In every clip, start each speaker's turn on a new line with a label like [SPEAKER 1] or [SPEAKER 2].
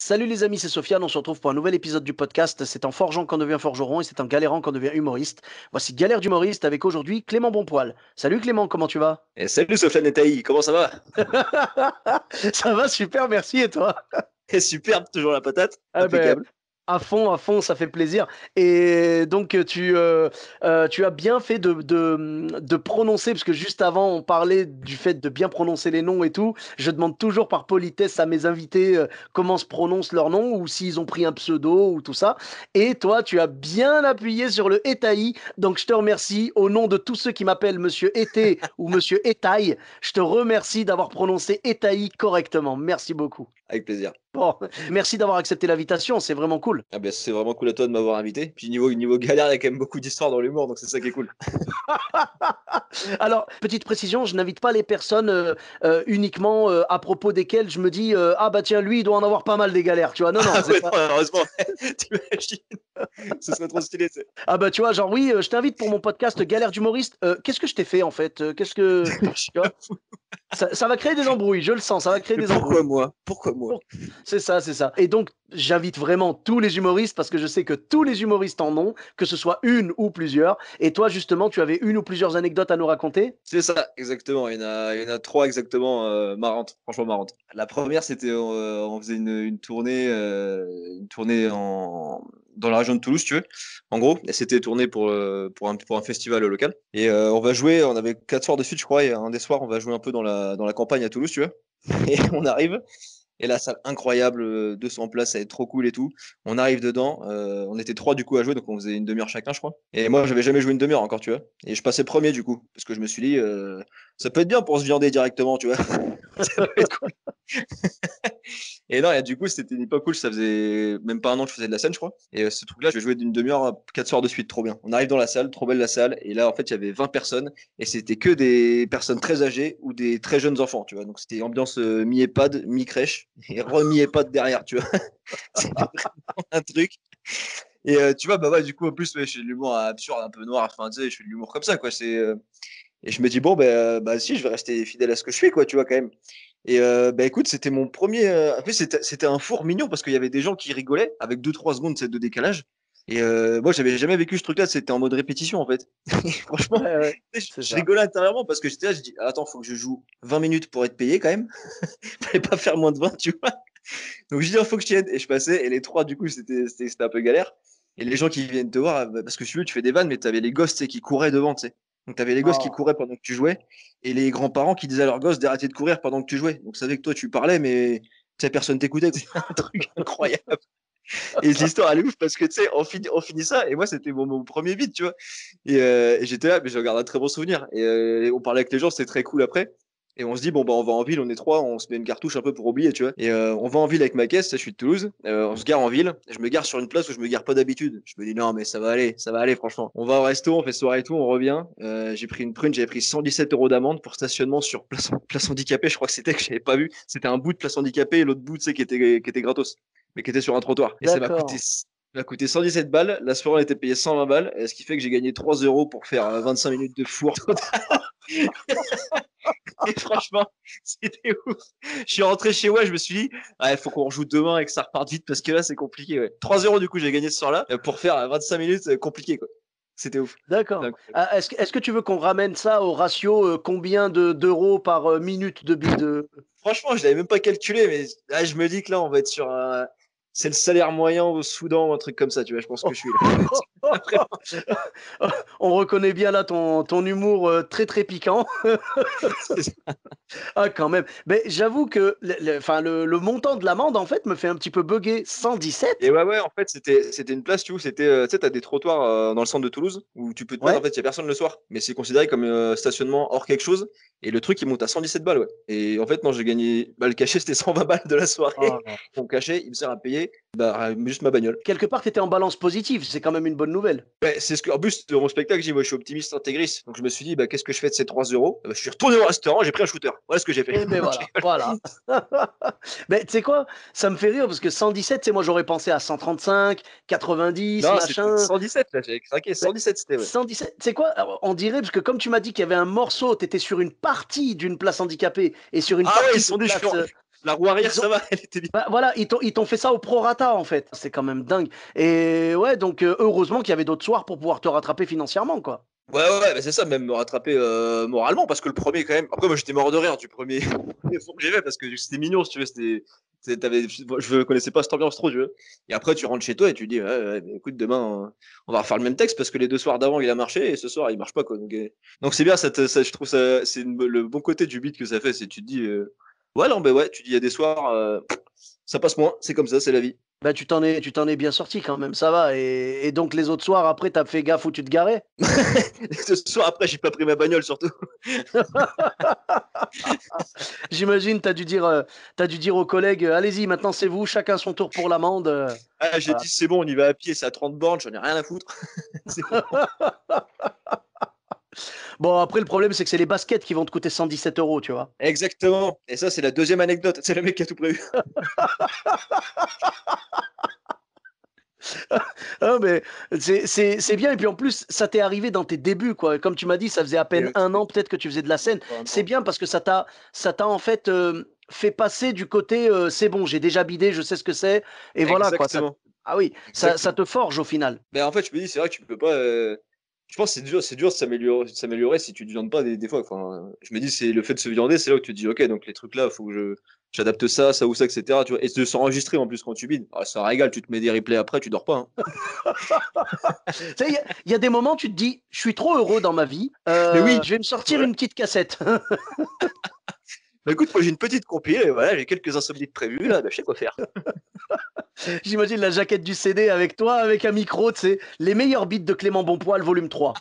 [SPEAKER 1] Salut les amis, c'est Sofiane, on se retrouve pour un nouvel épisode du podcast. C'est en forgeant qu'on devient forgeron et c'est en galérant qu'on devient humoriste. Voici Galère d'humoriste avec aujourd'hui Clément Bonpoil. Salut Clément, comment tu vas?
[SPEAKER 2] Et salut Sofiane et Taï, comment ça va?
[SPEAKER 1] Ça va super, merci et toi?
[SPEAKER 2] Superbe, toujours la patate,
[SPEAKER 1] Ah ben,
[SPEAKER 2] impeccable.
[SPEAKER 1] à fond, ça fait plaisir. Et donc, tu as bien fait de prononcer, parce que juste avant, on parlait du fait de bien prononcer les noms et tout. Je demande toujours par politesse à mes invités comment se prononcent leurs noms ou s'ils ont pris un pseudo ou tout ça. Et toi, tu as bien appuyé sur le Etaï. Donc, je te remercie au nom de tous ceux qui m'appellent Monsieur Été ou Monsieur Etaï. Je te remercie d'avoir prononcé Etaï correctement. Merci beaucoup.
[SPEAKER 2] Avec plaisir.
[SPEAKER 1] Bon, merci d'avoir accepté l'invitation, c'est vraiment cool.
[SPEAKER 2] Ah ben, c'est vraiment cool à toi de m'avoir invité. Puis niveau galère, il y a quand même beaucoup d'histoires dans l'humour, donc c'est ça qui est cool.
[SPEAKER 1] Alors, petite précision, je n'invite pas les personnes uniquement à propos desquelles je me dis ah bah tiens, lui, il doit en avoir pas mal des galères, tu vois. Non, non,
[SPEAKER 2] Ah
[SPEAKER 1] c'est
[SPEAKER 2] ouais,
[SPEAKER 1] pas.
[SPEAKER 2] non, heureusement, t'imagines, ce serait trop stylé.
[SPEAKER 1] Ah bah tu vois, genre oui, je t'invite pour mon podcast Galère d'humoriste. Qu'est-ce que je t'ai fait en fait? Qu'est-ce que. Tu vois, ça va créer des embrouilles, je le sens, ça va créer
[SPEAKER 2] Mais
[SPEAKER 1] des
[SPEAKER 2] pourquoi
[SPEAKER 1] embrouilles.
[SPEAKER 2] moi? Pourquoi moi?
[SPEAKER 1] C'est ça, c'est ça. Et donc, j'invite vraiment tous les humoristes parce que je sais que tous les humoristes en ont, que ce soit une ou plusieurs. Et toi, justement, tu avais une ou plusieurs anecdotes à nous raconter?
[SPEAKER 2] C'est ça, exactement. Il y en a trois exactement marrantes, franchement marrantes. La première, c'était on faisait une tournée dans la région de Toulouse, tu veux. En gros, et c'était tourné pour un festival local. Et on va jouer, on avait 4 soirs de suite, je crois, et un des soirs, on va jouer un peu dans la campagne à Toulouse, tu vois. Et on arrive, et la salle incroyable, 200 places, ça va être trop cool et tout. On arrive dedans, on était trois du coup à jouer, donc on faisait une demi-heure chacun, je crois. Et moi, j'avais jamais joué une demi-heure encore, tu vois. Et je passais premier du coup, parce que je me suis dit, ça peut être bien pour se viander directement, tu vois. Ça peut être cool. Et non, et du coup, c'était pas cool, ça faisait même pas un an que je faisais de la scène, je crois. Et ce truc-là, je jouais d'une demi-heure à 4 soirs de suite, trop bien. On arrive dans la salle, trop belle la salle, et là, en fait, il y avait 20 personnes, et c'était que des personnes très âgées ou des très jeunes enfants, tu vois. Donc c'était ambiance mi-EHPAD, mi-crèche, et re-mi-EHPAD derrière, tu vois. C'était vraiment un truc. Et tu vois, bah ouais, du coup, en plus, ouais, je fais de l'humour absurde, un peu noir, enfin, tu sais, je fais de l'humour comme ça, quoi. Et je me dis, bon, bah si, je vais rester fidèle à ce que je fais, quoi, tu vois, quand même. Et bah écoute, c'était mon premier. En fait, c'était un four mignon parce qu'il y avait des gens qui rigolaient avec 2-3 secondes de décalage. Et moi, j'avais jamais vécu ce truc-là, c'était en mode répétition, en fait. Et franchement,
[SPEAKER 1] Ouais, ouais, c'est
[SPEAKER 2] je
[SPEAKER 1] ça.
[SPEAKER 2] rigolais intérieurement parce que j'étais là, je dis, attends, faut que je joue 20 minutes pour être payé quand même. Fallait pas faire moins de 20, tu vois. Donc je dis, il faut que je tienne. Et je passais, et les trois, du coup, c'était un peu galère. Et les gens qui viennent te voir, parce que si tu veux, tu fais des vannes, mais t'avais les gosses, tu sais, qui couraient devant, tu sais. Donc t'avais les gosses qui
[SPEAKER 1] Oh.
[SPEAKER 2] couraient pendant que tu jouais, et les grands-parents qui disaient à leurs gosses d'arrêter de courir pendant que tu jouais. Donc ça savait que toi, tu parlais, mais tu sais, personne t'écoutait. C'est un truc incroyable. Et l'histoire, elle est ouf, parce que tu sais, on finit ça, et moi, c'était mon premier beat, tu vois. Et j'étais là, mais je regarde un très bon souvenir. Et on parlait avec les gens, c'était très cool après. Et on se dit, bon, bah, on va en ville, on est trois, on se met une cartouche un peu pour oublier, tu vois. Et on va en ville avec ma caisse, je suis de Toulouse, on se gare en ville, et je me gare sur une place où je me gare pas d'habitude. Je me dis, non, mais ça va aller, franchement. On va au resto, on fait soirée et tout, on revient. J'ai pris une prune, j'avais pris 117 euros d'amende pour stationnement sur place handicapée, je crois que c'était que j'avais pas vu. C'était un bout de place handicapée et l'autre bout, tu sais, qui était gratos, mais qui était sur un trottoir. Et
[SPEAKER 1] D'accord.
[SPEAKER 2] ça m'a coûté 117 balles. La soirée, on était payé 120 balles, ce qui fait que j'ai gagné 3 euros pour faire 25 minutes de four total. Et franchement, c'était ouf. Je suis rentré chez moi, je me suis dit, il faut qu'on rejoue demain et que ça reparte vite parce que là, c'est compliqué. Ouais. 3 euros, du coup, j'ai gagné ce soir-là pour faire 25 minutes, compliqué, quoi. C'était ouf. C'était
[SPEAKER 1] D'accord.
[SPEAKER 2] incroyable.
[SPEAKER 1] Ah, est-ce que tu veux qu'on ramène ça au ratio combien d'euros par minute de.
[SPEAKER 2] Franchement, je l'avais même pas calculé, mais là, je me dis que là, on va être sur un. C'est le salaire moyen au Soudan ou un truc comme ça, tu vois. Je pense que je suis là. Vraiment,
[SPEAKER 1] On reconnaît bien là ton humour très très piquant.
[SPEAKER 2] c'est ça.
[SPEAKER 1] Ah, quand même. Mais j'avoue que enfin, le montant de l'amende, en fait, me fait un petit peu bugger.
[SPEAKER 2] Et
[SPEAKER 1] 117?
[SPEAKER 2] ouais, ouais, en fait, c'était une place, tu vois, tu sais, t'as des trottoirs dans le centre de Toulouse où tu peux te mettre, en
[SPEAKER 1] Ouais.
[SPEAKER 2] fait, il y a personne le soir, mais c'est considéré comme stationnement hors quelque chose, et le truc, il monte à 117 balles, ouais. Et en fait, non, j'ai gagné, bah, le cachet, c'était 120 balles de la soirée.
[SPEAKER 1] Oh non.
[SPEAKER 2] Mon cachet, il me sert à payer, bah, juste ma bagnole.
[SPEAKER 1] Quelque part, tu étais en balance positive. C'est quand même une bonne nouvelle.
[SPEAKER 2] Ouais, c'est ce que, en plus, de mon spectacle, j'ai dit, moi, je suis optimiste intégriste, donc je me suis dit, bah, qu'est-ce que je fais de ces 3 euros? Je suis retourné au restaurant, j'ai pris un shooter. Voilà ce que j'ai fait.
[SPEAKER 1] Et ben
[SPEAKER 2] Non, je
[SPEAKER 1] voilà,
[SPEAKER 2] rigole.
[SPEAKER 1] voilà. Mais tu sais quoi? Ça me fait rire parce que 117, c'est moi j'aurais pensé à 135, 90,
[SPEAKER 2] Non, c'était
[SPEAKER 1] machin.
[SPEAKER 2] 117, là, j'avais craqué,
[SPEAKER 1] Mais
[SPEAKER 2] 117, c'était, ouais.
[SPEAKER 1] 117, c'est quoi? Alors, on dirait, parce que comme tu m'as dit qu'il y avait un morceau, tu étais sur une partie d'une place handicapée et sur une
[SPEAKER 2] Ah ouais, ils
[SPEAKER 1] partie de
[SPEAKER 2] sont des
[SPEAKER 1] place.
[SPEAKER 2] chiants. La roue arrière,
[SPEAKER 1] Ils ont
[SPEAKER 2] ça va, elle était bien.
[SPEAKER 1] Bah, voilà, ils t'ont fait ça au prorata en fait. C'est quand même dingue. Et ouais, donc heureusement qu'il y avait d'autres soirs pour pouvoir te rattraper financièrement, quoi.
[SPEAKER 2] Ouais, bah, c'est ça, même me rattraper moralement, parce que le premier, quand même. Après, moi, j'étais mort de rire du premier, premier son que j'ai fait, parce que c'était mignon, si tu veux. Je connaissais pas cette ambiance trop, tu veux. Et après, tu rentres chez toi et tu dis, ouais, bah, écoute, demain, on va refaire le même texte, parce que les 2 soirs d'avant, il a marché, et ce soir, il marche pas, quoi. Donc c'est bien, je trouve ça, le bon côté du beat que ça fait, c'est tu te dis, ouais, non, bah ouais, tu dis, il y a des soirs, ça passe moins, c'est comme ça, c'est la vie.
[SPEAKER 1] Bah, tu t'en es bien sorti quand même, ça va. Et donc les autres soirs, après, t'as fait gaffe où tu te garais?
[SPEAKER 2] Ce soir, après, j'ai pas pris ma bagnole, surtout.
[SPEAKER 1] J'imagine, t'as dû dire aux collègues, allez-y, maintenant c'est vous, chacun son tour pour l'amende.
[SPEAKER 2] Ah, j'ai
[SPEAKER 1] Voilà.
[SPEAKER 2] dit, c'est bon, on y va à pied, c'est à 30 bornes, j'en ai rien à foutre. C'est bon.
[SPEAKER 1] Bon, après, le problème, c'est que c'est les baskets qui vont te coûter 117 euros, tu vois.
[SPEAKER 2] Exactement. Et ça, c'est la deuxième anecdote. C'est le mec qui a tout prévu.
[SPEAKER 1] Ah, mais c'est bien. Et puis en plus, ça t'est arrivé dans tes débuts, quoi. Comme tu m'as dit, ça faisait à
[SPEAKER 2] Et
[SPEAKER 1] peine un
[SPEAKER 2] c'était
[SPEAKER 1] an peut-être que tu faisais de la scène.
[SPEAKER 2] pas un
[SPEAKER 1] C'est
[SPEAKER 2] an.
[SPEAKER 1] bien parce que ça t'a en fait fait passer du côté c'est bon, j'ai déjà bidé, je sais ce que c'est. Et voilà, quoi.
[SPEAKER 2] Exactement.
[SPEAKER 1] Ah oui, ça
[SPEAKER 2] Exactement.
[SPEAKER 1] te forge au final.
[SPEAKER 2] Mais en fait, je me dis, c'est vrai que tu peux pas. Je pense que c'est dur de s'améliorer si tu te viandes pas des fois. Enfin, je me dis, c'est le fait de se viander, c'est là où tu te dis, ok, donc les trucs là, faut que j'adapte ça ou ça, etc. Tu vois, et de s'enregistrer en plus quand tu bides. Ah, ça régale, tu te mets des replays après, tu dors pas, hein.
[SPEAKER 1] Tu sais, il y a des moments, tu te dis, je suis trop heureux dans ma vie,
[SPEAKER 2] Mais oui,
[SPEAKER 1] je vais me sortir
[SPEAKER 2] voilà.
[SPEAKER 1] une petite cassette.
[SPEAKER 2] Bah écoute, moi j'ai une petite compile, et voilà, j'ai quelques insomnies de prévues, là, bah, je sais quoi faire.
[SPEAKER 1] J'imagine la jaquette du CD avec toi, avec un micro, tu sais, les meilleurs beats de Clément Bonpoil, volume 3.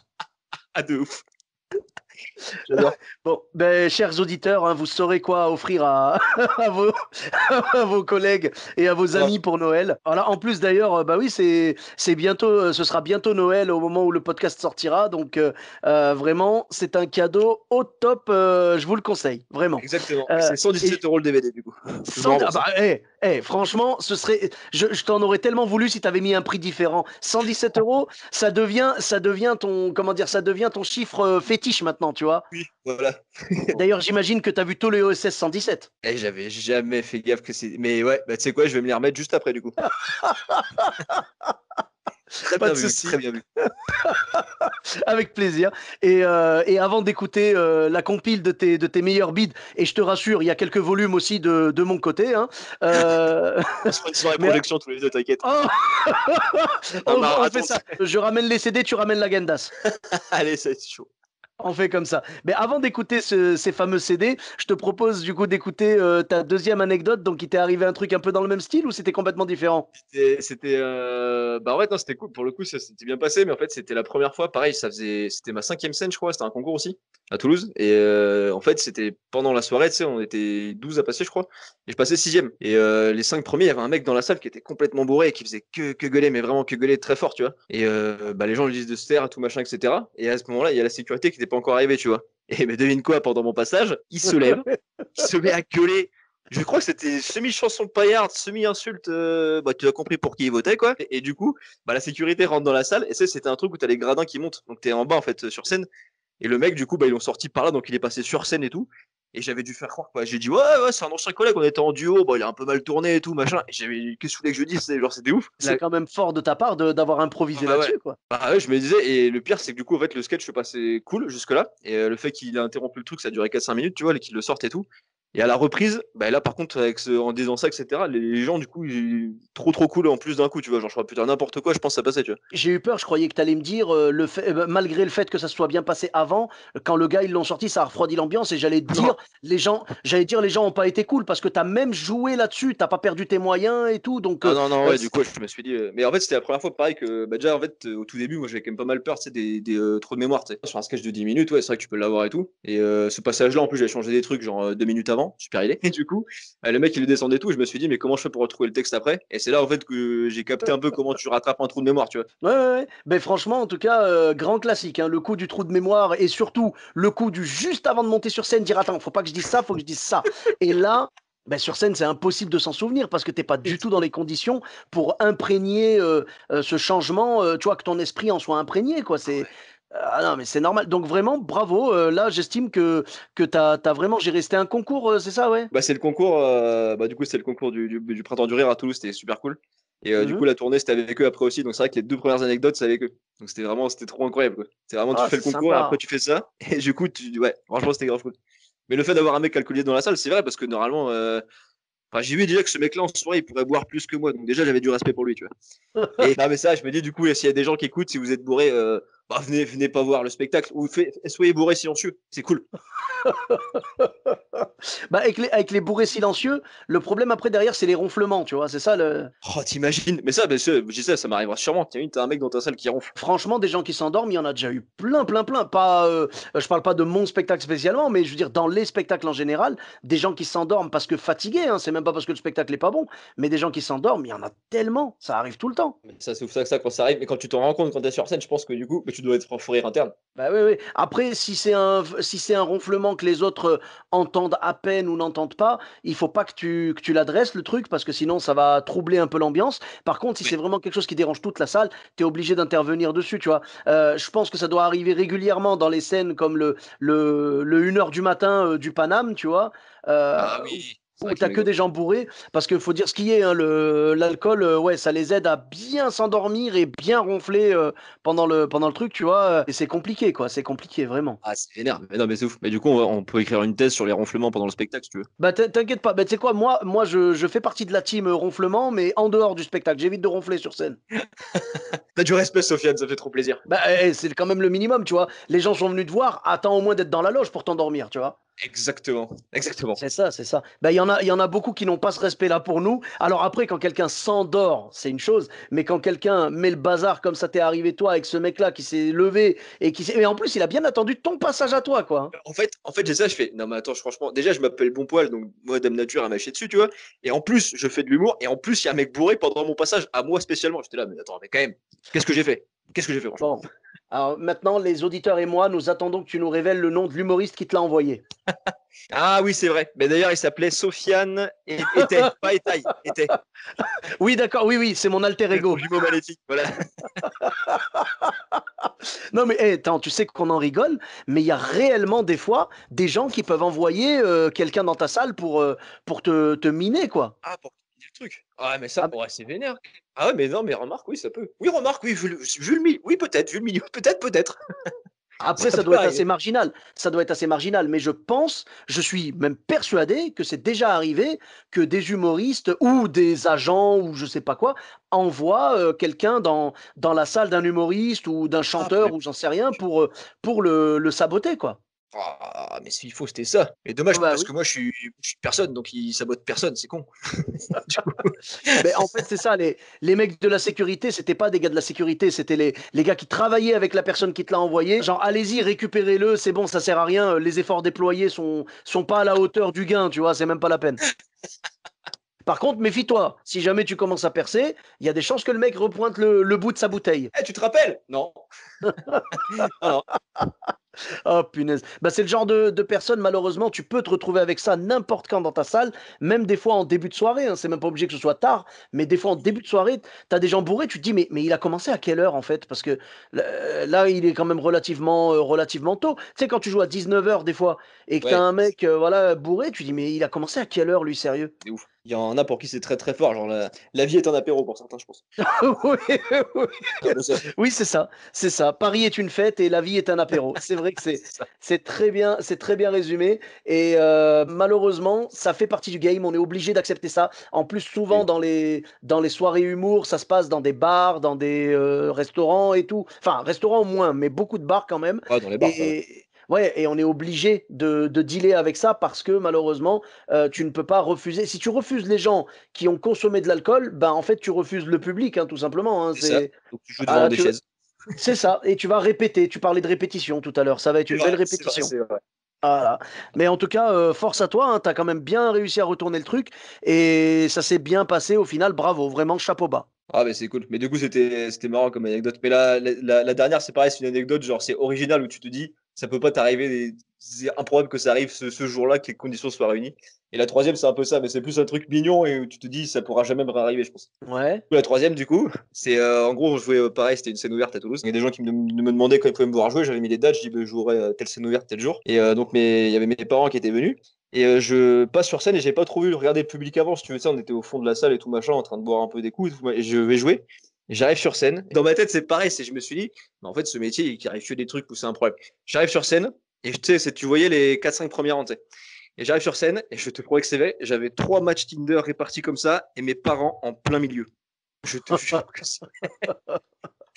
[SPEAKER 2] Ah, de ouf. J'adore.
[SPEAKER 1] Bon, ben, chers auditeurs, hein, vous saurez quoi offrir à, à vos, à vos collègues et à vos
[SPEAKER 2] Grave.
[SPEAKER 1] amis pour Noël. Voilà, en plus d'ailleurs, bah oui, c'est bientôt, ce sera bientôt Noël au moment où le podcast sortira. Donc vraiment, c'est un cadeau au top. Je vous le conseille, vraiment.
[SPEAKER 2] Exactement. Et
[SPEAKER 1] Euh,
[SPEAKER 2] c'est 117
[SPEAKER 1] et
[SPEAKER 2] euros le DVD, du coup. Je me
[SPEAKER 1] ah
[SPEAKER 2] rembourse, hein.
[SPEAKER 1] bah, franchement, je t'en aurais tellement voulu si tu avais mis un prix différent. 117 euros, ça devient ton, comment dire, ça devient ton chiffre fétiche maintenant, tu vois.
[SPEAKER 2] Oui, voilà.
[SPEAKER 1] D'ailleurs, j'imagine que tu as vu tous les OSS 117.
[SPEAKER 2] Et j'avais jamais fait gaffe que c'est. Mais ouais, bah tu sais quoi, je vais me les remettre juste après, du coup. Très
[SPEAKER 1] Pas
[SPEAKER 2] bien
[SPEAKER 1] de
[SPEAKER 2] vu,
[SPEAKER 1] souci,
[SPEAKER 2] très bien vu.
[SPEAKER 1] avec plaisir. Et avant d'écouter la compile de tes meilleurs bids, et je te rassure, il y a quelques volumes aussi de mon côté, hein, euh,
[SPEAKER 2] On se fera une soirée
[SPEAKER 1] mais
[SPEAKER 2] projection tous les deux, t'inquiète.
[SPEAKER 1] oh,
[SPEAKER 2] Un
[SPEAKER 1] on fait
[SPEAKER 2] marathon.
[SPEAKER 1] ça. Je ramène les CD, tu ramènes la Gendas.
[SPEAKER 2] Allez, ça va être chaud.
[SPEAKER 1] On fait comme ça. Mais avant d'écouter ces fameux CD, je te propose du coup d'écouter ta deuxième anecdote. Donc, il t'est arrivé un truc un peu dans le même style ou c'était complètement différent?
[SPEAKER 2] Bah ouais, non, c'était cool. Pour le coup, ça s'était bien passé, mais en fait, c'était la première fois. Pareil, c'était ma 5e scène, je crois. C'était un concours aussi à Toulouse. Et en fait, c'était pendant la soirée, tu sais, on était 12 à passer, je crois. Et je passais 6e. Et les 5 premiers, il y avait un mec dans la salle qui était complètement bourré et qui faisait que gueuler, mais vraiment que gueuler très fort, tu vois. Et bah, les gens lui disent de se taire, tout machin, etc. Et à ce moment-là, il y a la sécurité qui n'était pas encore arrivée, tu vois. Et mais devine quoi, pendant mon passage, il se lève, il se met à gueuler. Je crois que c'était semi-chanson de paillarde, semi-insulte. Bah, tu as compris pour qui il votait, quoi. Et du coup, bah, la sécurité rentre dans la salle. Et ça, c'était un truc où t'as les gradins qui montent. Donc t'es en bas, en fait, sur scène. Et le mec, du coup, bah, ils l'ont sorti par là. Donc il est passé sur scène et tout. Et j'avais dû faire croire, quoi. J'ai dit, ouais, c'est un ancien collègue. On était en duo. Bah, il a un peu mal tourné et tout, machin. Et j'avais, qu'est-ce que vous voulez que je dise? Genre, c'était ouf.
[SPEAKER 1] C'est quand même fort de ta part d'avoir
[SPEAKER 2] Ah
[SPEAKER 1] improvisé
[SPEAKER 2] bah ouais.
[SPEAKER 1] là-dessus, quoi.
[SPEAKER 2] Bah ouais, je me disais, et le pire, c'est que du coup, en fait, le sketch se passait cool jusque-là. Et le fait qu'il a interrompu le truc, ça a duré 4-5 minutes, tu vois, et qu'il le sorte et tout. Et à la reprise, bah là, par contre, en disant ça, etc., les gens, du coup, trop cool en plus d'un coup, tu vois. Genre, je crois, putain, n'importe quoi, je pense que ça passait, tu vois.
[SPEAKER 1] J'ai eu peur, je croyais que tu allais me dire, malgré le fait que ça se soit bien passé avant, quand le gars ils l'ont sorti, ça a refroidi l'ambiance et j'allais te dire,
[SPEAKER 2] Non.
[SPEAKER 1] les gens ont pas été cool parce que tu as même joué là-dessus, t'as pas perdu tes moyens et tout, donc
[SPEAKER 2] Non, ouais, du coup, je me suis dit. Mais en fait, c'était la première fois, pareil, que, bah, déjà, en fait, au tout début, moi, j'avais quand même pas mal peur, tu sais, des trous de mémoire, tu sais. Sur un sketch de 10 minutes, ouais, c'est vrai que tu peux l'avoir et tout. Et ce passage-là, en plus, j'avais changé des trucs, genre 2 minutes avant, super idée. Et du coup, le mec, il le descendait et tout, je me suis dit, mais comment je fais pour retrouver le texte après? Et c'est là, en fait, que j'ai capté un peu comment tu rattrapes un trou de mémoire, tu vois.
[SPEAKER 1] ouais, ouais, ouais. Ben franchement, en tout cas, grand classique, hein, le coup du trou de mémoire et surtout le coup du juste avant de monter sur scène, dire attends, faut pas que je dise ça, faut que je dise ça. Et là, ben, sur scène, c'est impossible de s'en souvenir parce que t'es pas du tout dans les conditions pour imprégner ce changement, tu vois, que ton esprit en soit imprégné, quoi.
[SPEAKER 2] Ah
[SPEAKER 1] C'est
[SPEAKER 2] ouais.
[SPEAKER 1] Ah non, mais c'est normal. Donc vraiment, bravo. Là, j'estime que t'as vraiment géré. C'était un concours, c'est ça, ouais?
[SPEAKER 2] Bah, c'est le concours, du coup, c'était le concours du Printemps du Rire à Toulouse, c'était super cool. Et du
[SPEAKER 1] Mhm.
[SPEAKER 2] coup, la tournée, c'était avec eux après aussi. Donc, c'est vrai que les 2 premières anecdotes, c'est avec eux. Donc, c'était trop incroyable, quoi. C'est vraiment, tu
[SPEAKER 1] Ah,
[SPEAKER 2] fais le
[SPEAKER 1] c'est
[SPEAKER 2] concours et après,
[SPEAKER 1] sympa.
[SPEAKER 2] tu fais ça. Et du coup, ouais, franchement, c'était grave cool. Mais le fait d'avoir un mec alcoolique dans la salle, c'est vrai, parce que normalement, enfin, j'ai vu déjà que ce mec-là, en soirée, il pourrait boire plus que moi. Donc, déjà, j'avais du respect pour lui, tu vois. Et non, mais ça, je me dis, du coup, s'il y a des gens qui écoutent, si vous êtes bourré, venez pas voir le spectacle. Ou soyez bourré silencieux. C'est cool.
[SPEAKER 1] Bah, avec les bourrés silencieux, le problème après derrière, c'est les ronflements, tu vois. C'est ça le.
[SPEAKER 2] Oh, t'imagines? Mais ça, je sais, ça m'arrivera sûrement. T'imagines, t'as un mec dans ta salle qui ronfle.
[SPEAKER 1] Franchement, des gens qui s'endorment, il y en a déjà eu plein, plein, plein. Pas, je parle pas de mon spectacle spécialement, mais je veux dire, dans les spectacles en général, des gens qui s'endorment parce que fatigués, hein, c'est même pas parce que le spectacle est pas bon, mais des gens qui s'endorment, il y en a tellement. Ça arrive tout le temps.
[SPEAKER 2] Mais ça, c'est ouf ça, quand ça arrive. Mais quand tu t'en rends compte quand t'es sur scène, je pense que du coup, tu dois être en fou rire interne.
[SPEAKER 1] Bah oui, oui. Après, si c'est un ronflement que les autres entendent à peine ou n'entendent pas, il faut pas que tu l'adresses le truc parce que sinon ça va troubler un peu l'ambiance. Par contre, si c'est
[SPEAKER 2] Oui.
[SPEAKER 1] vraiment quelque chose qui dérange toute la salle, tu es obligé d'intervenir dessus, tu vois. Je pense que ça doit arriver régulièrement dans les scènes comme le 1 heure du matin du Paname, tu vois.
[SPEAKER 2] Ah
[SPEAKER 1] euh,
[SPEAKER 2] oui, c'est
[SPEAKER 1] où
[SPEAKER 2] vrai que le
[SPEAKER 1] t'as
[SPEAKER 2] mec
[SPEAKER 1] que des gens bourrés, parce qu'il faut dire ce qui est, hein, l'alcool, ouais, ça les aide à bien s'endormir et bien ronfler pendant le truc, tu vois. Et c'est compliqué, quoi. C'est compliqué, vraiment.
[SPEAKER 2] Ah, c'est vénère. Mais non, mais c'est ouf. Mais du coup, on peut écrire une thèse sur les ronflements pendant le spectacle, si tu veux.
[SPEAKER 1] Bah, t'inquiète pas. Bah, tu sais quoi, moi je fais partie de la team ronflement, mais en dehors du spectacle. J'évite de ronfler sur scène.
[SPEAKER 2] T'as du respect, Sofiane, ça fait trop plaisir.
[SPEAKER 1] Bah, c'est quand même le minimum, tu vois. Les gens sont venus te voir, attends au moins d'être dans la loge pour t'endormir, tu vois.
[SPEAKER 2] Exactement. Exactement.
[SPEAKER 1] C'est ça, c'est ça. Bah, il y en a beaucoup qui n'ont pas ce respect-là pour nous. Alors après, quand quelqu'un s'endort, c'est une chose, mais quand quelqu'un met le bazar comme ça t'est arrivé toi avec ce mec-là qui s'est levé et en plus il a bien attendu ton passage à toi, quoi.
[SPEAKER 2] En fait, j'ai ça, je fais. Non, mais attends, franchement, déjà, je m'appelle Bon Poil, donc moi, Dame Nature, elle m'a chié dessus, tu vois. Et en plus, je fais de l'humour, et en plus, il y a un mec bourré pendant mon passage, à moi spécialement. J'étais là, mais attends, mais quand même, qu'est-ce que j'ai fait? Qu'est-ce que j'ai fait, franchement?
[SPEAKER 1] Bon. Alors maintenant, les auditeurs et moi, nous attendons que tu nous révèles le nom de l'humoriste qui te l'a envoyé.
[SPEAKER 2] Ah oui, c'est vrai. Mais d'ailleurs, il s'appelait Sofiane et était, pas Etaille, était.
[SPEAKER 1] Oui, d'accord, oui, oui, c'est mon alter
[SPEAKER 2] C'est son
[SPEAKER 1] ego.
[SPEAKER 2] jumeau maléfique, voilà.
[SPEAKER 1] Non, mais attends, tu sais qu'on en rigole, mais il y a réellement des fois des gens qui peuvent envoyer quelqu'un dans ta salle pour te miner, quoi.
[SPEAKER 2] Ah, pour qu'il le truc. Ah, mais
[SPEAKER 1] Ah,
[SPEAKER 2] ça, ouais, c'est vénère. Ah ouais, mais non, mais remarque, oui, ça peut. Oui, remarque, oui, vu le milieu. Oui, peut-être, vu le milieu. Peut-être, peut-être.
[SPEAKER 1] après,
[SPEAKER 2] Ça
[SPEAKER 1] ça
[SPEAKER 2] peut
[SPEAKER 1] doit être assez
[SPEAKER 2] arriver.
[SPEAKER 1] marginal. Ça doit être assez marginal. Mais je pense, je suis même persuadé que c'est déjà arrivé que des humoristes ou des agents ou je sais pas quoi envoient quelqu'un dans la salle d'un humoriste ou d'un
[SPEAKER 2] Ah, pour
[SPEAKER 1] chanteur
[SPEAKER 2] les.
[SPEAKER 1] ou j'en sais rien pour le saboter, quoi.
[SPEAKER 2] Ah, mais s'il faut, c'était ça. Mais dommage,
[SPEAKER 1] Bah
[SPEAKER 2] parce
[SPEAKER 1] oui.
[SPEAKER 2] que moi, je suis personne, donc il sabote personne, c'est con. Du coup.
[SPEAKER 1] Mais en fait, c'est ça, les mecs de la sécurité, c'était pas des gars de la sécurité, c'était les gars qui travaillaient avec la personne qui te l'a envoyé. Genre, allez-y, récupérez-le, c'est bon, ça sert à rien, les efforts déployés sont pas à la hauteur du gain, tu vois, c'est même pas la peine. Par contre, méfie-toi, si jamais tu commences à percer, il y a des chances que le mec repointe le bout de sa bouteille.
[SPEAKER 2] Eh, tu te rappelles? Non. Non, non.
[SPEAKER 1] Oh punaise. Bah, c'est le genre de personne, malheureusement, tu peux te retrouver avec ça n'importe quand dans ta salle, même des fois en début de soirée, hein, c'est même pas obligé que ce soit tard, mais des fois en début de soirée, tu as des gens bourrés, tu te dis, mais il a commencé à quelle heure en fait? Parce que là, il est quand même relativement tôt. Tu sais, quand tu joues à 19 heures des fois, et que tu as
[SPEAKER 2] Ouais,
[SPEAKER 1] un mec voilà, bourré, tu dis, mais il a commencé à quelle heure lui, sérieux?
[SPEAKER 2] c'est ouf. Il y en a pour qui c'est très très fort. Genre, la vie est un apéro pour certains, je pense.
[SPEAKER 1] Oui, oui.
[SPEAKER 2] Ah, bon, ça.
[SPEAKER 1] Oui, c'est ça, c'est ça. Paris est une fête et la vie est un apéro. C'est vrai que
[SPEAKER 2] C'est ça.
[SPEAKER 1] c'est très bien résumé. Et malheureusement, ça fait partie du game. On est obligé d'accepter ça. En plus,
[SPEAKER 2] Et
[SPEAKER 1] souvent dans les soirées humour, ça se passe dans des bars, dans des restaurants et tout. Enfin, restaurants moins, mais beaucoup de bars quand même.
[SPEAKER 2] ouais, dans les bars, ça va.
[SPEAKER 1] Et ouais, et on est obligé de dealer avec ça parce que malheureusement, tu ne peux pas refuser. Si tu refuses les gens qui ont consommé de l'alcool, ben en fait tu refuses le public, hein, tout simplement. Hein,
[SPEAKER 2] C'est ça.
[SPEAKER 1] c'est
[SPEAKER 2] Donc tu joues devant
[SPEAKER 1] ah,
[SPEAKER 2] des chaises.
[SPEAKER 1] c'est ça, et tu vas répéter. Tu parlais de répétition tout à l'heure, ça va être
[SPEAKER 2] C'est
[SPEAKER 1] une belle
[SPEAKER 2] vrai, c'est vrai,
[SPEAKER 1] répétition.
[SPEAKER 2] c'est vrai.
[SPEAKER 1] Voilà. Mais en tout cas, force à toi, hein, tu as quand même bien réussi à retourner le truc et ça s'est bien passé au final. Bravo, vraiment chapeau bas.
[SPEAKER 2] Ah, mais c'est cool. Mais du coup, c'était marrant comme anecdote. Mais la dernière, c'est pareil, c'est une anecdote, genre, c'est original où tu te dis, ça peut pas t'arriver, c'est improbable que ça arrive ce jour-là, que les conditions soient réunies. Et la troisième, c'est un peu ça, mais c'est plus un truc mignon et où tu te dis, ça pourra jamais me réarriver, je pense.
[SPEAKER 1] Ouais.
[SPEAKER 2] La troisième, du coup, c'est en gros, on jouait pareil, c'était une scène ouverte à Toulouse. Il y a des gens qui me demandaient quand ils pouvaient me voir jouer. J'avais mis des dates, je dis, bah, je jouerai telle scène ouverte tel jour. Et donc, il y avait mes parents qui étaient venus. Et je passe sur scène et j'ai pas trop vu regarder le public avant. Si tu veux ça, on était au fond de la salle et tout machin, en train de boire un peu des coups. Et tout, et je vais jouer. Et j'arrive sur scène. Dans ma tête, c'est pareil. Je me suis dit, mais en fait, ce métier, il arrive que des trucs où c'est un problème. J'arrive sur scène et tu sais, tu voyais les 4-5 premières rangs, tu sais. Et j'arrive sur scène et je te promets que c'est vrai. J'avais 3 matchs Tinder répartis comme ça et mes parents en plein milieu. Je te jure que c'est.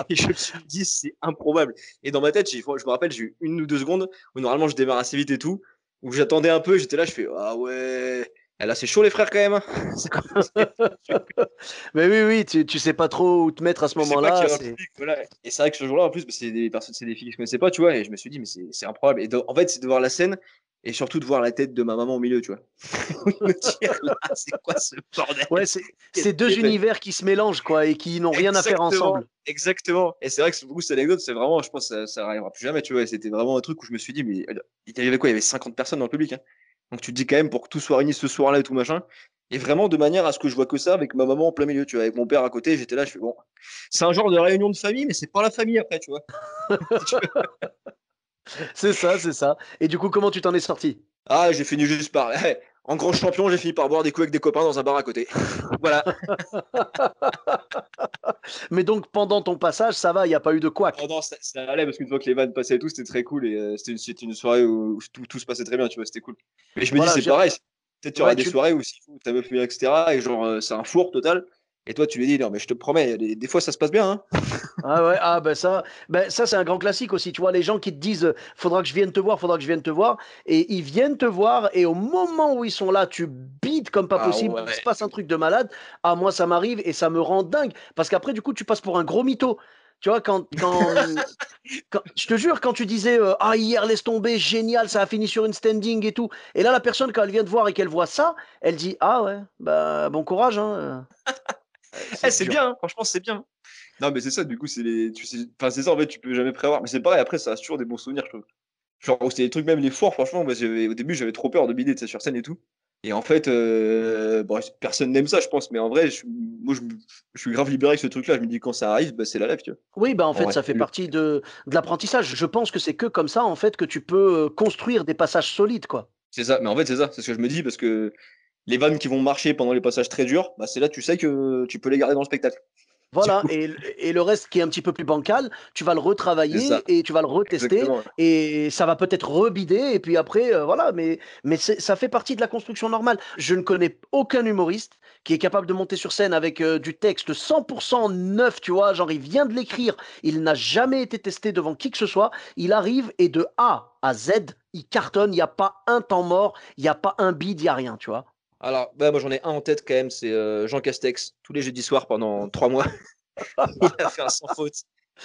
[SPEAKER 2] Et je me suis dit, c'est improbable. Et dans ma tête, je me rappelle, j'ai eu 1 ou 2 secondes où normalement je démarre assez vite et tout, où j'attendais un peu, j'étais là, je fais, ah ouais, elle a c'est chaud les frères quand même.
[SPEAKER 1] Mais oui, oui, tu sais pas trop où te mettre à ce
[SPEAKER 2] Je sais pas qu'il
[SPEAKER 1] moment-là.
[SPEAKER 2] y a un public, voilà. Et c'est vrai que ce jour-là, en plus, bah, c'est des personnes, c'est des filles que je connaissais pas, tu vois, et je me suis dit, mais c'est improbable. Et en fait, c'est de voir la scène et surtout de voir la tête de ma maman au milieu, tu vois. me dire, là, c'est quoi ce bordel?
[SPEAKER 1] Ouais,
[SPEAKER 2] Qu'est-ce
[SPEAKER 1] c'est deux
[SPEAKER 2] qui est fait?
[SPEAKER 1] univers qui se mélangent, quoi, et qui n'ont rien à faire
[SPEAKER 2] Exactement,
[SPEAKER 1] ensemble.
[SPEAKER 2] exactement. Et c'est vrai que beaucoup cette anecdote, c'est vraiment, je pense, ça arrivera plus jamais, tu vois. Et c'était vraiment un truc où je me suis dit, mais il y avait quoi? Il y avait 50 personnes dans le public, hein. Donc tu te dis quand même pour que tout soit réuni ce soir-là et tout machin. Et vraiment de manière à ce que je vois que ça avec ma maman en plein milieu, tu vois, avec mon père à côté, j'étais là, je fais bon, c'est un genre de réunion de famille, mais c'est pas la famille après, tu vois.
[SPEAKER 1] C'est ça, c'est ça. Et du coup, comment tu t'en es sorti?
[SPEAKER 2] Ah, j'ai fini juste par, en grand champion, j'ai fini par boire des coups avec des copains dans un bar à côté. Voilà.
[SPEAKER 1] Mais donc, pendant ton passage, ça va, il n'y a pas eu de
[SPEAKER 2] Oh
[SPEAKER 1] couac.
[SPEAKER 2] non, ça allait parce qu'une fois que les vannes passaient et tout, c'était très cool et c'était une soirée où tout se passait très bien, tu vois, c'était cool. Mais je me dis,
[SPEAKER 1] Voilà,
[SPEAKER 2] c'est pareil, peut-être qu'il y aura
[SPEAKER 1] ouais,
[SPEAKER 2] des soirées où si ta meuf vient, etc., et genre, c'est un four total, et toi, tu lui dis, non, mais je te promets, des fois, ça se passe bien, hein.
[SPEAKER 1] Ah ouais, ah ben ça c'est un grand classique aussi. Tu vois, les gens qui te disent, faudra que je vienne te voir, faudra que je vienne te voir, et ils viennent te voir, et au moment où ils sont là, tu bides comme pas
[SPEAKER 2] Ah
[SPEAKER 1] possible, il se
[SPEAKER 2] ouais.
[SPEAKER 1] passe un truc de malade. Ah, moi, ça m'arrive, et ça me rend dingue, parce qu'après, du coup, tu passes pour un gros mytho. Tu vois, je te jure, quand tu disais, ah, hier, laisse tomber, génial, ça a fini sur une standing et tout, et là, la personne, quand elle vient te voir et qu'elle voit ça, elle dit, ah ouais, bah, bon courage, hein,
[SPEAKER 2] Eh,
[SPEAKER 1] c'est
[SPEAKER 2] c'est
[SPEAKER 1] dur.
[SPEAKER 2] bien, hein, franchement, c'est bien. Non, mais c'est ça, du coup, tu sais, enfin, c'est ça, en fait, tu peux jamais prévoir. Mais c'est pareil, après, ça reste toujours des bons souvenirs, je trouve. Genre, c'était des trucs, même les foires, franchement, moi, au début, j'avais trop peur de bider, tu sais, sur scène et tout. Et en fait, bon, personne n'aime ça, je pense, mais en vrai, moi, je suis grave libéré avec ce truc-là. Je me dis, quand ça arrive, bah, c'est la life, tu vois.
[SPEAKER 1] Oui, bah en
[SPEAKER 2] En
[SPEAKER 1] fait,
[SPEAKER 2] vrai.
[SPEAKER 1] ça fait partie de l'apprentissage. Je pense que c'est que comme ça, en fait, que tu peux construire des passages solides, quoi.
[SPEAKER 2] C'est ça, mais en fait, c'est ça, c'est ce que je me dis, parce que les vannes qui vont marcher pendant les passages très durs, bah, c'est là, tu sais que tu peux les garder dans le spectacle. Du
[SPEAKER 1] Voilà,
[SPEAKER 2] coup,
[SPEAKER 1] et le reste qui est un petit peu plus bancal, tu vas le
[SPEAKER 2] c'est ça,
[SPEAKER 1] retravailler et tu vas le retester
[SPEAKER 2] exactement.
[SPEAKER 1] et ça va peut-être rebider et puis après, voilà, mais ça fait partie de la construction normale. Je ne connais aucun humoriste qui est capable de monter sur scène avec du texte 100% neuf, tu vois, genre il vient de l'écrire, il n'a jamais été testé devant qui que ce soit, il arrive et de A à Z, il cartonne, il n'y a pas un temps mort, il n'y a pas un bide, il n'y a rien, tu vois.
[SPEAKER 2] Alors, bah, moi, j'en ai un en tête quand même, c'est Jean Castex, tous les jeudis soirs pendant 3 mois. Il a fait un sans faute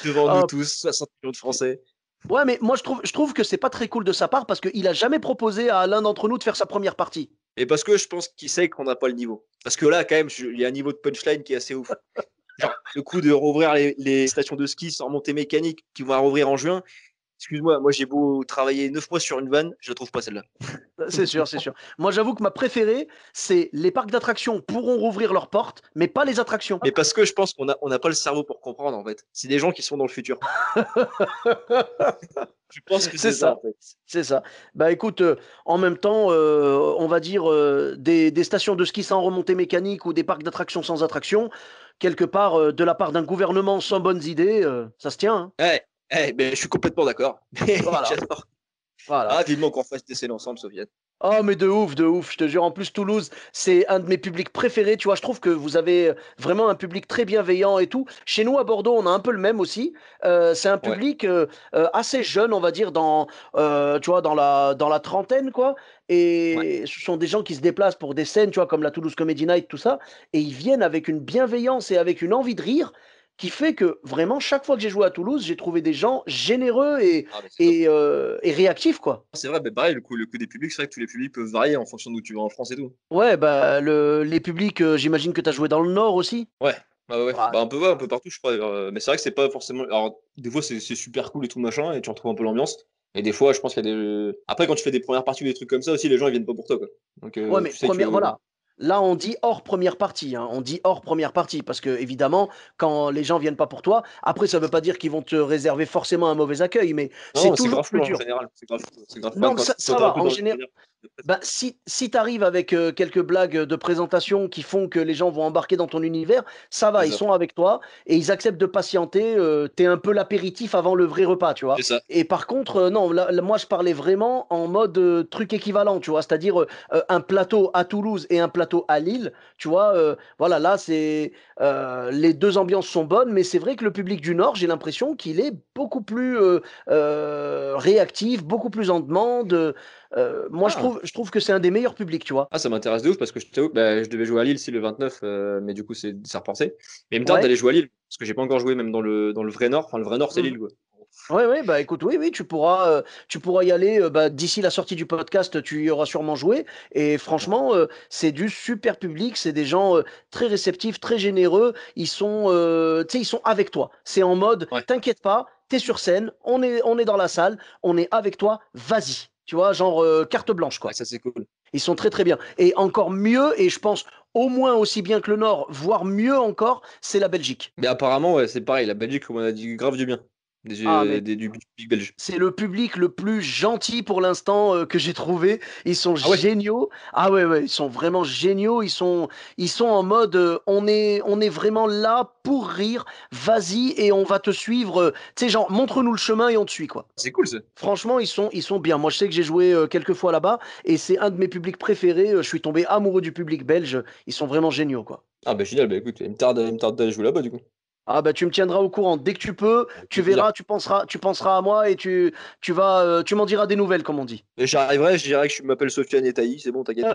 [SPEAKER 2] devant nous
[SPEAKER 1] Ah,
[SPEAKER 2] tous, 60 millions de Français.
[SPEAKER 1] ouais, mais moi je trouve que c'est pas très cool de sa part parce qu'il a jamais proposé à l'un d'entre nous de faire sa première partie.
[SPEAKER 2] Et parce que je pense qu'il sait qu'on n'a pas le niveau. Parce que là, quand même, il y a un niveau de punchline qui est assez ouf. Genre, le coup de rouvrir les stations de ski sans montée mécanique qui vont rouvrir en juin. Excuse-moi, moi j'ai beau travailler 9 mois sur une vanne, je la trouve pas celle-là.
[SPEAKER 1] C'est sûr, c'est sûr. Moi, j'avoue que ma préférée, c'est les parcs d'attractions pourront rouvrir leurs portes, mais pas les attractions.
[SPEAKER 2] Mais parce que je pense qu'on n'a pas le cerveau pour comprendre en fait. C'est des gens qui sont dans le futur. Je pense que
[SPEAKER 1] C'est
[SPEAKER 2] c'est ça
[SPEAKER 1] ça,
[SPEAKER 2] en fait.
[SPEAKER 1] c'est ça. Bah écoute, en même temps, on va dire des stations de ski sans remontée mécanique ou des parcs d'attractions sans attractions, quelque part, de la part d'un gouvernement sans bonnes idées, ça se tient, hein.
[SPEAKER 2] Ouais, ben, je suis complètement d'accord.
[SPEAKER 1] Voilà,
[SPEAKER 2] J'adore.
[SPEAKER 1] voilà.
[SPEAKER 2] Ah, vivement qu'on fasse des scènes ensemble, Sofiane.
[SPEAKER 1] Oh, mais de ouf, je te jure. En plus, Toulouse, c'est un de mes publics préférés. Tu vois, je trouve que vous avez vraiment un public très bienveillant et tout. Chez nous, à Bordeaux, on a un peu le même aussi. C'est un
[SPEAKER 2] Ouais,
[SPEAKER 1] public assez jeune, on va dire, tu vois, dans la trentaine, quoi.
[SPEAKER 2] ouais.
[SPEAKER 1] Et ce sont des gens qui se déplacent pour des scènes, tu vois, comme la Toulouse Comedy Night, tout ça. Et ils viennent avec une bienveillance et avec une envie de rire qui fait que vraiment, chaque fois que j'ai joué à Toulouse, j'ai trouvé des gens généreux et,
[SPEAKER 2] Ah, mais c'est top.
[SPEAKER 1] et, euh, et réactifs, quoi.
[SPEAKER 2] C'est vrai, ben pareil, le coup des publics, c'est vrai que tous les publics peuvent varier en fonction d'où tu vas en France et tout.
[SPEAKER 1] Ouais, bah, les publics, j'imagine que tu as joué dans le Nord aussi.
[SPEAKER 2] Ouais, ouais.
[SPEAKER 1] Ouais,
[SPEAKER 2] Bah, un peu, ouais, un peu partout, je crois. Mais c'est vrai que c'est pas forcément. Alors, des fois, c'est super cool et tout machin, et tu retrouves un peu l'ambiance. Et des fois, je pense qu'il y a des. Après, quand tu fais des premières parties ou des trucs comme ça aussi, les gens ils viennent pas pour toi, quoi. Donc,
[SPEAKER 1] Ouais, mais
[SPEAKER 2] tu sais que.
[SPEAKER 1] voilà. Là, on dit hors première partie, hein. On dit hors première partie parce que évidemment, quand les gens viennent pas pour toi, après, ça veut pas dire qu'ils vont te réserver forcément un mauvais accueil, mais
[SPEAKER 2] Non,
[SPEAKER 1] c'est
[SPEAKER 2] non, c'est
[SPEAKER 1] toujours
[SPEAKER 2] grave
[SPEAKER 1] plus
[SPEAKER 2] cool en
[SPEAKER 1] dur.
[SPEAKER 2] général. C'est grave
[SPEAKER 1] Non,
[SPEAKER 2] cool.
[SPEAKER 1] mais
[SPEAKER 2] Quand
[SPEAKER 1] ça
[SPEAKER 2] t'es un
[SPEAKER 1] va.
[SPEAKER 2] peu
[SPEAKER 1] En
[SPEAKER 2] dans le
[SPEAKER 1] général,
[SPEAKER 2] délire de presse.
[SPEAKER 1] bah, si tu arrives avec quelques blagues de présentation qui font que les gens vont embarquer dans ton univers, ça va,
[SPEAKER 2] C'est
[SPEAKER 1] ils
[SPEAKER 2] ça.
[SPEAKER 1] sont avec toi et ils acceptent de patienter. T'es un peu l'apéritif avant le vrai repas, tu vois.
[SPEAKER 2] C'est ça.
[SPEAKER 1] Et par contre, non, là, moi je parlais vraiment en mode truc équivalent, tu vois, c'est-à-dire un plateau à Toulouse et un plateau à Lille, tu vois. Voilà, là, les deux ambiances sont bonnes, mais c'est vrai que le public du Nord, j'ai l'impression qu'il est beaucoup plus réactif, beaucoup plus en demande. Moi,
[SPEAKER 2] Ah.
[SPEAKER 1] je trouve que c'est un des meilleurs publics, tu vois.
[SPEAKER 2] Ah, ça m'intéresse de ouf parce que je t'avoue, bah, je devais jouer à Lille si le 29, mais du coup, c'est reporté. Mais il me tarde
[SPEAKER 1] Ouais.
[SPEAKER 2] d'aller jouer à Lille parce que j'ai pas encore joué même dans le vrai Nord. Enfin, le vrai Nord, c'est
[SPEAKER 1] Mhm.
[SPEAKER 2] Lille, quoi.
[SPEAKER 1] Ouais, ouais, bah écoute, oui, oui, tu pourras y aller. Bah, d'ici la sortie du podcast, tu y auras sûrement joué. Et franchement, c'est du super public. C'est des gens très réceptifs, très généreux. Tu sais, ils sont avec toi. C'est en mode,
[SPEAKER 2] Ouais,
[SPEAKER 1] t'inquiète pas, t'es sur scène, on est dans la salle, on est avec toi, vas-y. Tu vois, genre carte blanche,
[SPEAKER 2] ouais,
[SPEAKER 1] quoi.
[SPEAKER 2] ça c'est cool.
[SPEAKER 1] Ils sont très très bien. Et encore mieux, et je pense au moins aussi bien que le Nord, voire mieux encore, c'est la Belgique.
[SPEAKER 2] Mais apparemment, ouais, c'est pareil. La Belgique, on a dit grave du bien.
[SPEAKER 1] Ah, mais
[SPEAKER 2] Du public belge.
[SPEAKER 1] c'est le public le plus gentil pour l'instant que j'ai trouvé. Ils sont
[SPEAKER 2] Ah ouais?
[SPEAKER 1] géniaux. Ah ouais, ouais, ils sont vraiment géniaux. Ils sont en mode, on est vraiment là pour rire. Vas-y et on va te suivre. Tu sais, genre, montre-nous le chemin et on te suit, quoi.
[SPEAKER 2] C'est cool, ça.
[SPEAKER 1] Franchement, ils sont bien. Moi, je sais que j'ai joué quelques fois là-bas et c'est un de mes publics préférés. Je suis tombé amoureux du public belge. Ils sont vraiment géniaux, quoi.
[SPEAKER 2] Ah bah génial, bah écoute, il me tarde d'aller jouer là-bas du coup.
[SPEAKER 1] Ah bah tu me tiendras au courant dès que tu peux,
[SPEAKER 2] Avec
[SPEAKER 1] tu
[SPEAKER 2] plaisir.
[SPEAKER 1] verras, tu penseras à moi et tu m'en diras des nouvelles, comme on dit.
[SPEAKER 2] Et j'arriverai, je dirais que je m'appelle Sofiane et Taï, c'est bon, t'inquiète.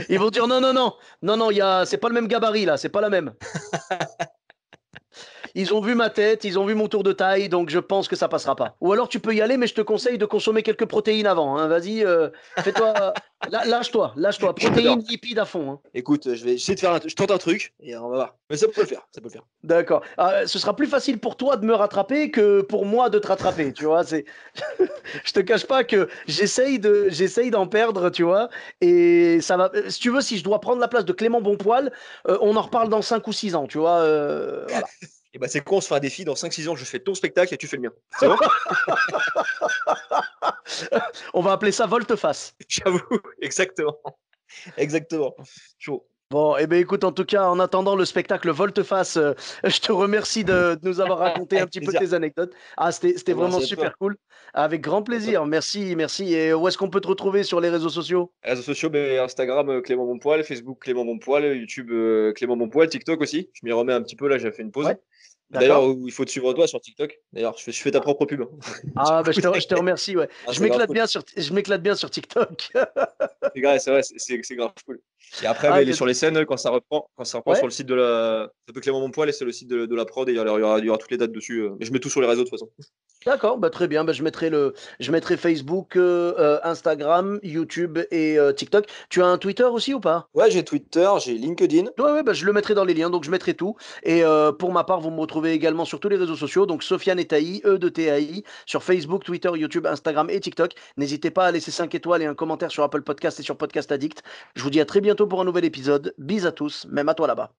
[SPEAKER 1] Ils vont dire non, non, non, non, non, c'est pas le même gabarit là, c'est pas la même. Ils ont vu ma tête, ils ont vu mon tour de taille, donc je pense que ça passera pas. Ou alors tu peux y aller, mais je te conseille de consommer quelques protéines avant, hein. Vas-y, fais-toi, lâche-toi,
[SPEAKER 2] J'adore.
[SPEAKER 1] protéines, lipides à fond, hein.
[SPEAKER 2] Écoute, je vais essayer de faire je tente un truc et on va voir. Mais ça peut le faire, ça peut le faire.
[SPEAKER 1] D'accord. Ah, ce sera plus facile pour toi de me rattraper que pour moi de te rattraper, tu vois. Je te cache pas que j'essaye d'en perdre, tu vois. Et ça va. Si tu veux, si je dois prendre la place de Clément Bonpoil, on en reparle dans 5 ou 6 ans, tu vois. Voilà.
[SPEAKER 2] Et bah c'est quoi, on se fait un défi dans 5 6 ans, je fais ton spectacle et tu fais le mien. C'est bon?
[SPEAKER 1] On va appeler ça volte-face.
[SPEAKER 2] J'avoue, exactement. Exactement. Chaud.
[SPEAKER 1] Bon, eh bien, écoute, en tout cas, en attendant le spectacle volte-face, je te remercie de nous avoir raconté un
[SPEAKER 2] Avec
[SPEAKER 1] petit peu
[SPEAKER 2] plaisir.
[SPEAKER 1] tes anecdotes. Ah, c'était
[SPEAKER 2] Ah,
[SPEAKER 1] vraiment
[SPEAKER 2] merci à toi.
[SPEAKER 1] super cool. Avec grand
[SPEAKER 2] À toi.
[SPEAKER 1] plaisir. Merci, merci. Et où est-ce qu'on peut te retrouver sur les réseaux sociaux?
[SPEAKER 2] Réseaux sociaux, ben, Instagram Clément Bonpoil, Facebook Clément Bonpoil, YouTube Clément Bonpoil, TikTok aussi. Je m'y remets un petit peu là, j'ai fait une pause.
[SPEAKER 1] Ouais,
[SPEAKER 2] D'ailleurs,
[SPEAKER 1] d'accord.
[SPEAKER 2] il faut te suivre toi sur TikTok. D'ailleurs, je fais ta propre pub, hein. Du
[SPEAKER 1] Ah, bah,
[SPEAKER 2] coup,
[SPEAKER 1] je te remercie, ouais.
[SPEAKER 2] ah, c'est grave cool.
[SPEAKER 1] Je m'éclate bien sur TikTok.
[SPEAKER 2] C'est grave, c'est vrai, c'est grave cool. Et après,
[SPEAKER 1] Ah,
[SPEAKER 2] mais sur les scènes, quand ça reprend sur
[SPEAKER 1] ouais,
[SPEAKER 2] le site de la. Ça s'appelle Clément Bonpoil et c'est le site de la prod et il y aura toutes les dates dessus. Mais je mets tout sur les réseaux de toute façon.
[SPEAKER 1] d'accord, bah, très bien. Bah, je mettrai Facebook, Instagram, YouTube et TikTok. Tu as un Twitter aussi ou pas?
[SPEAKER 2] Ouais, j'ai Twitter, j'ai LinkedIn.
[SPEAKER 1] Ouais, ouais, bah, je le mettrai dans les liens, donc je mettrai tout. Et pour ma part, vous me retrouvez également sur tous les réseaux sociaux, donc Sofiane et Taï, E de TAI, sur Facebook, Twitter, YouTube, Instagram et TikTok. N'hésitez pas à laisser 5 étoiles et un commentaire sur Apple Podcast et sur Podcast Addict. Je vous dis à très bientôt pour un nouvel épisode. Bis à tous, même à toi là-bas.